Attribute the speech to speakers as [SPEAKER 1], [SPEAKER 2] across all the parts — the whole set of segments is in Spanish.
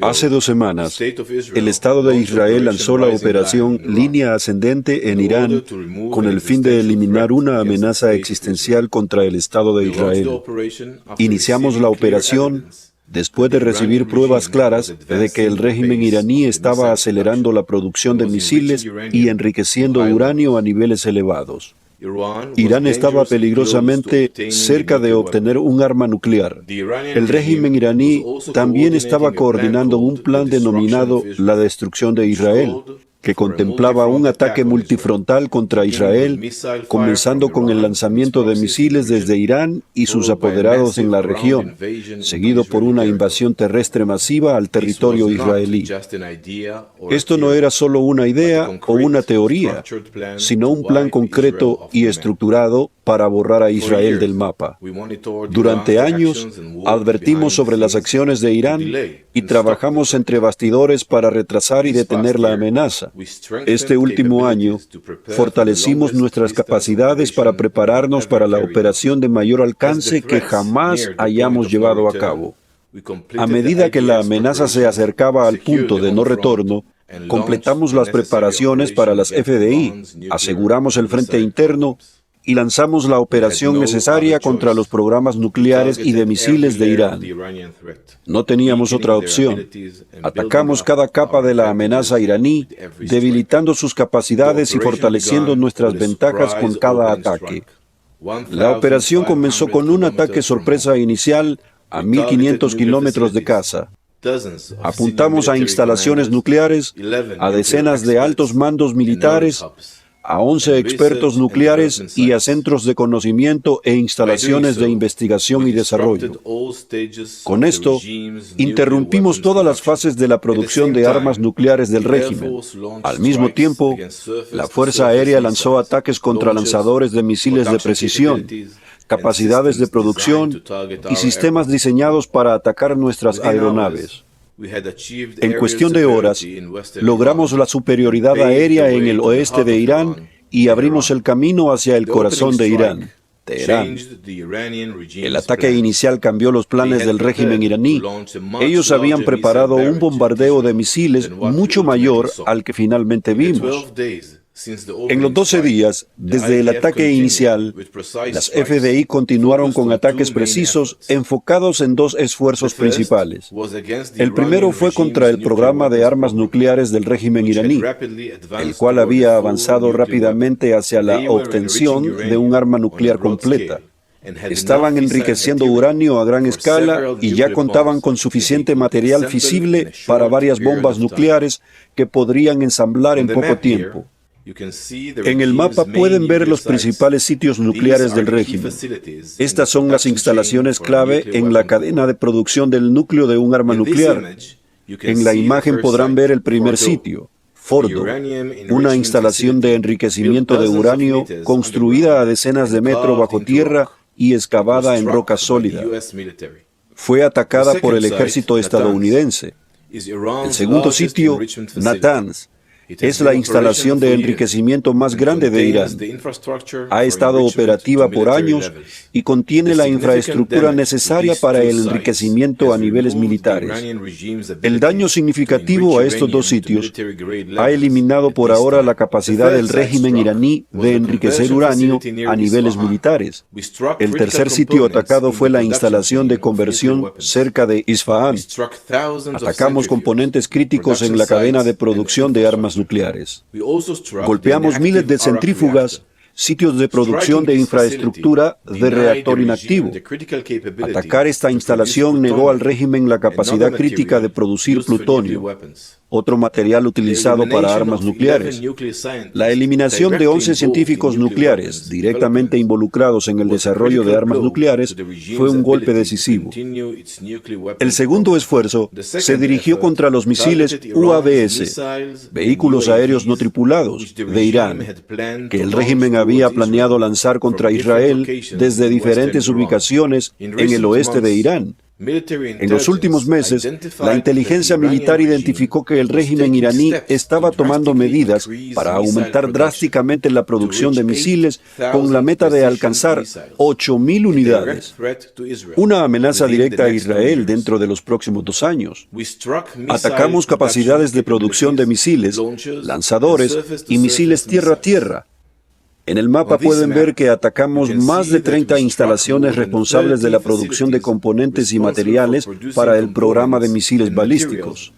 [SPEAKER 1] Hace 2 semanas, el Estado de Israel lanzó la operación Línea Ascendente en Irán con el fin de eliminar una amenaza existencial contra el Estado de Israel. Iniciamos la operación después de recibir pruebas claras de que el régimen iraní estaba acelerando la producción de misiles y enriqueciendo uranio a niveles elevados. Irán estaba peligrosamente cerca de obtener un arma nuclear. El régimen iraní también estaba coordinando un plan denominado la destrucción de Israel, que contemplaba un ataque multifrontal contra Israel, comenzando con el lanzamiento de misiles desde Irán y sus apoderados en la región, seguido por una invasión terrestre masiva al territorio israelí. Esto no era solo una idea o una teoría, sino un plan concreto y estructurado para borrar a Israel del mapa. Durante años, advertimos sobre las acciones de Irán y trabajamos entre bastidores para retrasar y detener la amenaza. Este último año, fortalecimos nuestras capacidades para prepararnos para la operación de mayor alcance que jamás hayamos llevado a cabo. A medida que la amenaza se acercaba al punto de no retorno, completamos las preparaciones para las FDI, aseguramos el frente interno y lanzamos la operación necesaria contra los programas nucleares y de misiles de Irán. No teníamos otra opción. Atacamos cada capa de la amenaza iraní, debilitando sus capacidades y fortaleciendo nuestras ventajas con cada ataque. La operación comenzó con un ataque sorpresa inicial a 1.500 kilómetros de casa. Apuntamos a instalaciones nucleares, a decenas de altos mandos militares, a 11 expertos nucleares y a centros de conocimiento e instalaciones de investigación y desarrollo. Con esto, interrumpimos todas las fases de la producción de armas nucleares del régimen. Al mismo tiempo, la Fuerza Aérea lanzó ataques contra lanzadores de misiles de precisión, capacidades de producción y sistemas diseñados para atacar nuestras aeronaves. En cuestión de horas, logramos la superioridad aérea en el oeste de Irán y abrimos el camino hacia el corazón de Irán, Teherán. El ataque inicial cambió los planes del régimen iraní. Ellos habían preparado un bombardeo de misiles mucho mayor al que finalmente vimos. En los 12 días, desde el ataque inicial, las FDI continuaron con ataques precisos enfocados en 2 esfuerzos principales. El primero fue contra el programa de armas nucleares del régimen iraní, el cual había avanzado rápidamente hacia la obtención de un arma nuclear completa. Estaban enriqueciendo uranio a gran escala y ya contaban con suficiente material fisible para varias bombas nucleares que podrían ensamblar en poco tiempo. En el mapa pueden ver los principales sitios nucleares del régimen. Estas son las instalaciones clave en la cadena de producción del núcleo de un arma nuclear. En la imagen podrán ver el primer sitio, Fordo, una instalación de enriquecimiento de uranio construida a decenas de metros bajo tierra y excavada en roca sólida. Fue atacada por el ejército estadounidense. El segundo sitio, Natanz, es la instalación de enriquecimiento más grande de Irán. Ha estado operativa por años y contiene la infraestructura necesaria para el enriquecimiento a niveles militares. El daño significativo a estos 2 sitios ha eliminado por ahora la capacidad del régimen iraní de enriquecer uranio a niveles militares. El tercer sitio atacado fue la instalación de conversión cerca de Isfahán. Atacamos componentes críticos en la cadena de producción de armas nucleares. Golpeamos miles de centrífugas, sitios de producción de infraestructura de reactor inactivo. Atacar esta instalación negó al régimen la capacidad crítica de producir plutonio, otro material utilizado para armas nucleares. La eliminación de 11 científicos nucleares directamente involucrados en el desarrollo de armas nucleares fue un golpe decisivo. El segundo esfuerzo se dirigió contra los misiles UAVS, vehículos aéreos no tripulados, de Irán, que el régimen había planeado lanzar contra Israel desde diferentes ubicaciones en el oeste de Irán. En los últimos meses, la inteligencia militar identificó que el régimen iraní estaba tomando medidas para aumentar drásticamente la producción de misiles con la meta de alcanzar 8.000 unidades. Una amenaza directa a Israel dentro de los próximos 2 años. Atacamos capacidades de producción de misiles, lanzadores y misiles tierra-tierra. En el mapa pueden ver que atacamos más de 30 instalaciones responsables de la producción de componentes y materiales para el programa de misiles balísticos.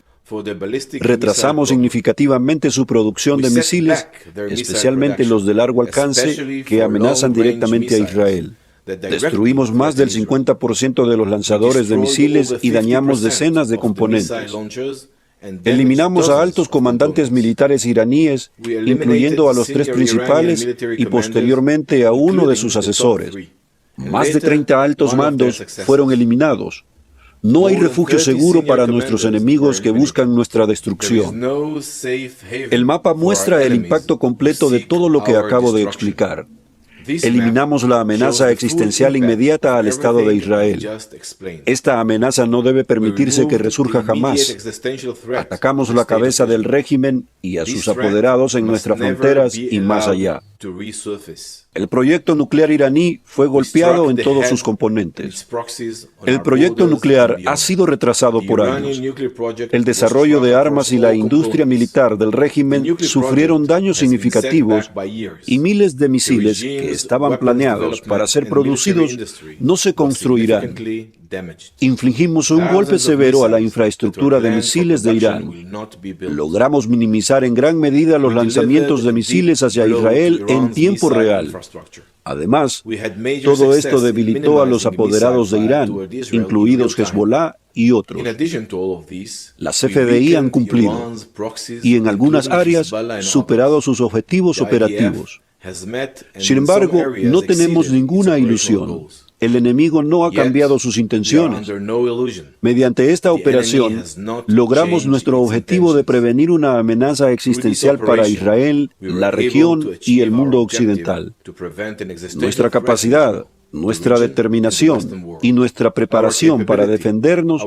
[SPEAKER 1] Retrasamos significativamente su producción de misiles, especialmente los de largo alcance que amenazan directamente a Israel. Destruimos más del 50% de los lanzadores de misiles y dañamos decenas de componentes. Eliminamos a altos comandantes militares iraníes, incluyendo a los 3 principales y posteriormente a uno de sus asesores. Más de 30 altos mandos fueron eliminados. No hay refugio seguro para nuestros enemigos que buscan nuestra destrucción. El mapa muestra el impacto completo de todo lo que acabo de explicar. Eliminamos la amenaza existencial inmediata al Estado de Israel. Esta amenaza no debe permitirse que resurja jamás. Atacamos la cabeza del régimen y a sus apoderados en nuestras fronteras y más allá. El proyecto nuclear iraní fue golpeado en todos sus componentes. El proyecto nuclear ha sido retrasado por años. El desarrollo de armas y la industria militar del régimen sufrieron daños significativos y miles de misiles que estaban planeados para ser producidos no se construirán. Infligimos un golpe severo a la infraestructura de misiles de Irán. Logramos minimizar en gran medida los lanzamientos de misiles hacia Israel en tiempo real. Además, todo esto debilitó a los apoderados de Irán, incluidos Hezbollah y otros. Las CFDI han cumplido y en algunas áreas superado sus objetivos operativos. Sin embargo, no tenemos ninguna ilusión. El enemigo no ha cambiado sus intenciones. Mediante esta operación, logramos nuestro objetivo de prevenir una amenaza existencial para Israel, la región y el mundo occidental. Nuestra capacidad, nuestra determinación y nuestra preparación para defendernos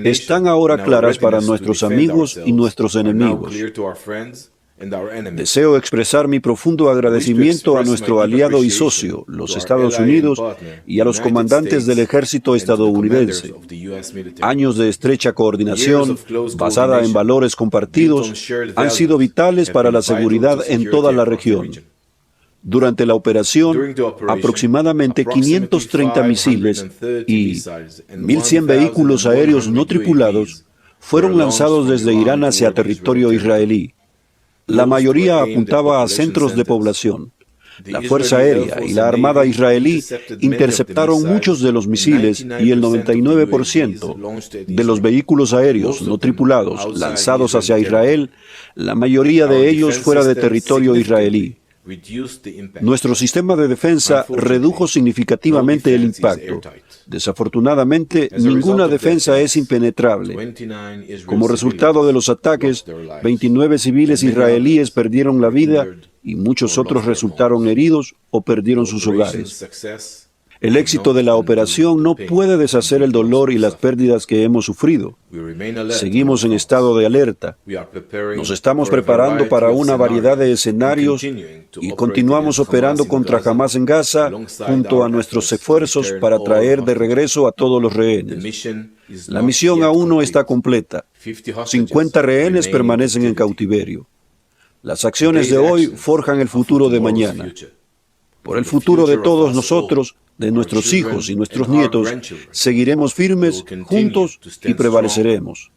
[SPEAKER 1] están ahora claras para nuestros amigos y nuestros enemigos. Deseo expresar mi profundo agradecimiento a nuestro aliado y socio, los Estados Unidos, y a los comandantes del ejército estadounidense. Años de estrecha coordinación, basada en valores compartidos, han sido vitales para la seguridad en toda la región. Durante la operación, aproximadamente 530 misiles y 1.100 vehículos aéreos no tripulados fueron lanzados desde Irán hacia territorio israelí. La mayoría apuntaba a centros de población. La Fuerza Aérea y la Armada israelí interceptaron muchos de los misiles y el 99% de los vehículos aéreos no tripulados lanzados hacia Israel, la mayoría de ellos fuera de territorio israelí. Nuestro sistema de defensa redujo significativamente el impacto. Desafortunadamente, ninguna defensa es impenetrable. Como resultado de los ataques, 29 civiles israelíes perdieron la vida y muchos otros resultaron heridos o perdieron sus hogares. El éxito de la operación no puede deshacer el dolor y las pérdidas que hemos sufrido. Seguimos en estado de alerta. Nos estamos preparando para una variedad de escenarios y continuamos operando contra Hamás en Gaza junto a nuestros esfuerzos para traer de regreso a todos los rehenes. La misión aún no está completa. 50 rehenes permanecen en cautiverio. Las acciones de hoy forjan el futuro de mañana. Por el futuro de todos nosotros, de nuestros hijos y nuestros nietos, seguiremos firmes juntos y prevaleceremos.